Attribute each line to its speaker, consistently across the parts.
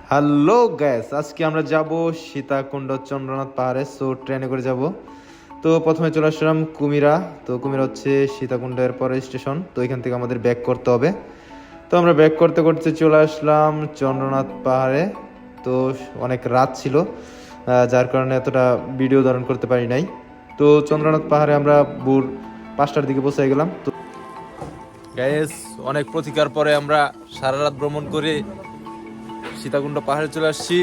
Speaker 1: Hello gas, আজকে আমরা যাব সীতাকুণ্ড চন্দ্রনাথ পাহাড়ে। সো ট্রেনে করে যাব। তো প্রথমে চলে আসলাম কুমিরা। তো কুমিরা হচ্ছে সীতাকুণ্ডের পরের স্টেশন। তো এখান থেকে আমাদের ব্যাক করতে হবে। তো আমরা ব্যাক করতে করতে চলে আসলাম চন্দ্রনাথ পাহাড়ে। তো অনেক রাত ছিল, যার কারণে এতটা ভিডিও ধারণ করতে পারি নাই। তো চন্দ্রনাথ পাহাড়ে আমরা ভোর 5টার দিকে পৌঁছে গেলাম। তো গ্যাস, অনেক প্রতিকার পরে আমরা সারা রাত ভ্রমণ করে সীতাকুণ্ড পাহাড়ে চলে আসছি।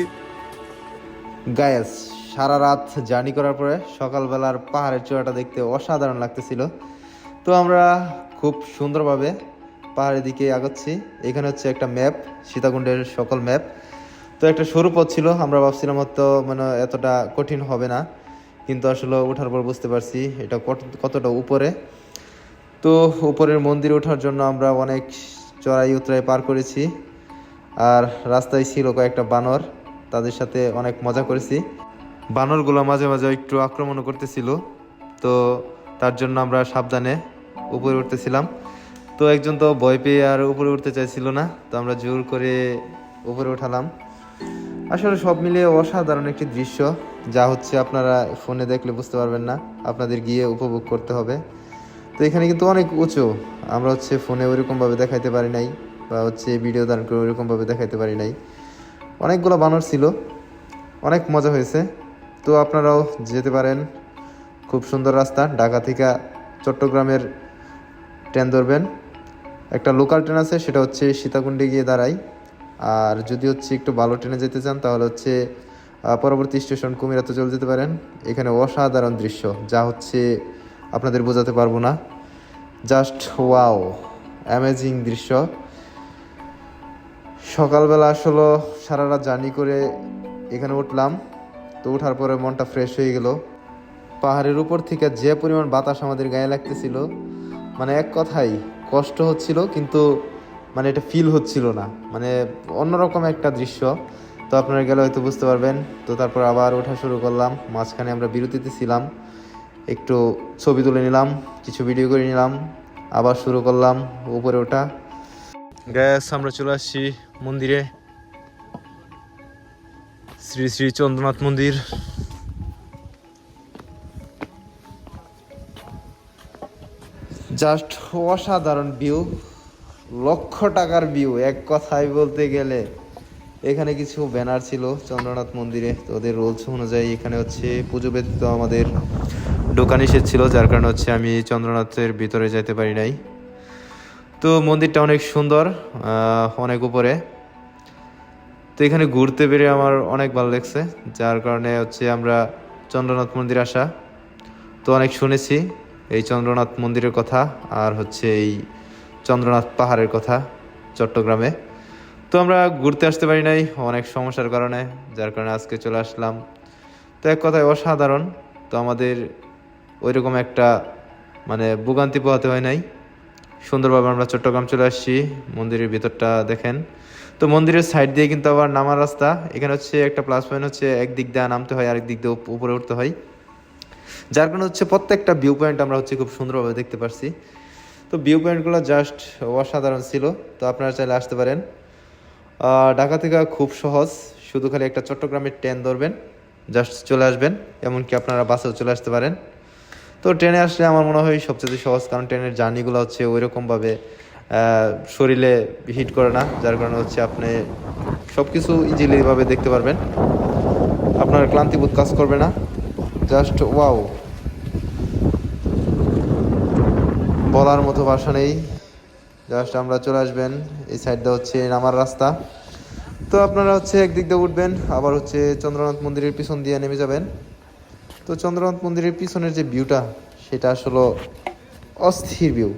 Speaker 1: গায়েস, সারা রাত জার্নি করার পরে সকালবেলার পাহাড়ের চূড়াটা দেখতে অসাধারণ লাগতেছিল। তো আমরা খুব সুন্দরভাবে পাহাড়ের দিকে আগাচ্ছি। এখানে হচ্ছে একটা ম্যাপ, সীতাকুণ্ডের সকল ম্যাপ। তো একটা সরু পথ ছিল, আমরা ভাবছিলাম হয়তো মানে এতটা কঠিন হবে না, কিন্তু আসলে ওঠার পর বুঝতে পারছি এটা কতটা উপরে। তো উপরের মন্দিরে ওঠার জন্য আমরা অনেক চড়াই উতরাই পার করেছি। আর রাস্তায় ছিল কয়েকটা বানর, তাদের সাথে অনেক মজা করেছি। বানরগুলো মাঝে মাঝে একটু আক্রমণও করতেছিল, তো তার জন্য আমরা সাবধানে উপরে উঠতেছিলাম। তো একজন তো ভয় পেয়ে আর উপরে উঠতে চাইছিল না, তো আমরা জোর করে উপরে উঠালাম। আসলে সব মিলিয়ে অসাধারণ একটি দৃশ্য, যা হচ্ছে আপনারা ফোনে দেখলে বুঝতে পারবেন না, আপনাদের গিয়ে উপভোগ করতে হবে। তো এখানে কিন্তু অনেক উঁচু, আমরা হচ্ছে ফোনে ওইরকমভাবে দেখাইতে পারি নাই, বা হচ্ছে ভিডিও ধারণ করে ওইরকমভাবে দেখাইতে পারি নাই। অনেকগুলো বানর ছিল, অনেক মজা হয়েছে। তো আপনারাও যেতে পারেন, খুব সুন্দর রাস্তা। ঢাকা থেকে চট্টগ্রামের ট্রেন ধরবেন, একটা লোকাল ট্রেন আছে, সেটা হচ্ছে সীতাকুণ্ডে গিয়ে দাঁড়ায়। আর যদি হচ্ছে একটু ভালো ট্রেনে যেতে চান তাহলে হচ্ছে পরবর্তী স্টেশন কুমিরাতে চলে যেতে পারেন। এখানে অসাধারণ দৃশ্য, যা হচ্ছে আপনাদের বোঝাতে পারবো না। জাস্ট ওয়াও, অ্যামেজিং দৃশ্য। সকালবেলা আসলে সারা রাত জার্নি করে এখানে উঠলাম। তো ওঠার পরে মনটা ফ্রেশ হয়ে গেল। পাহাড়ের উপর থেকে যে পরিমাণ বাতাস আমাদের গায়ে লাগতেছিল, মানে এক কথাই কষ্ট হচ্ছিল, কিন্তু মানে এটা ফিল হচ্ছিল না, মানে অন্যরকম একটা দৃশ্য। তো আপনারা গেলে হয়তো বুঝতে পারবেন। তো তারপর আবার ওঠা শুরু করলাম। মাঝখানে আমরা বিরতিতে ছিলাম, একটু ছবি তুলে নিলাম, কিছু ভিডিও করে নিলাম, আবার শুরু করলাম উপরে ওঠা। গ্যাস, আমরা চলে আসছি মন্দিরে, শ্রী শ্রী চন্দ্রনাথ মন্দির। জাস্ট অসাধারণ ভিউ, লক্ষ টাকার ভিউ এক কথায় বলতে গেলে। এখানে কিছু ব্যানার ছিল চন্দ্রনাথ মন্দিরে, তো ওদের রুলস অনুযায়ী এখানে হচ্ছে পুজো ব্যতীত আমাদের ঢোকা নিষেধ ছিল, যার কারণে হচ্ছে আমি চন্দ্রনাথের ভিতরে যেতে পারি নাই। তো মন্দিরটা অনেক সুন্দর, অনেক উপরে। তো এখানে ঘুরতে পেরে আমার অনেক ভালো লাগছে, যার কারণে হচ্ছে আমরা চন্দ্রনাথ মন্দির আসা। তো অনেক শুনেছি এই চন্দ্রনাথ মন্দিরের কথা, আর হচ্ছে এই চন্দ্রনাথ পাহাড়ের কথা চট্টগ্রামে। তো আমরা ঘুরতে আসতে পারি নাই অনেক সমস্যার কারণে, যার কারণে আজকে চলে আসলাম। তো এক কথায় অসাধারণ। তো আমাদের ওইরকম একটা মানে ভোগান্তি পোহাতে হয় নাই, সুন্দরভাবে আমরা চট্টগ্রাম চলে আসছি। মন্দিরের ভিতরটা দেখেন। তো মন্দিরের সাইড দিয়ে কিন্তু আবার নামার রাস্তা। এখানে হচ্ছে একটা প্লাস পয়েন্ট হচ্ছে, একদিক দিয়ে নামতে হয়, আরেক দিক দিয়ে উপরে উঠতে হয়, যার কারণে হচ্ছে প্রত্যেকটা ভিউ পয়েন্ট আমরা হচ্ছে খুব সুন্দরভাবে দেখতে পারছি। তো ভিউ পয়েন্টগুলো জাস্ট অসাধারণ ছিল। তো আপনারা চাইলে আসতে পারেন। ঢাকা থেকে খুব সহজ, শুধু খালি একটা চট্টগ্রামের ট্রেন ধরবেন, জাস্ট চলে আসবেন। এমনকি আপনারা বাসেও চলে আসতে পারেন। তো ট্রেনে আসলে আমার মনে হয় সবচেয়ে সহজ, কারণ ট্রেনের জার্নিগুলো হচ্ছে ওইরকমভাবে শরীরে হিট করে না, যার কারণে হচ্ছে আপনি সব কিছু ইজিলিভাবে দেখতে পারবেন, আপনার ক্লান্তিবোধ কাজ করবে না। জাস্ট ওয়াও, বলার মতো ভাষা নেই। জাস্ট আমরা চলে আসবেন, এই সাইডটা হচ্ছে নামার রাস্তা। তো আপনারা হচ্ছে একদিক দিয়ে উঠবেন, আবার হচ্ছে চন্দ্রনাথ মন্দিরের পিছন দিয়ে নেমে যাবেন। তো চন্দ্রনাথ মন্দিরের পিছনের যে ভিউটা, সেটা আসলে অস্থির ভিউ।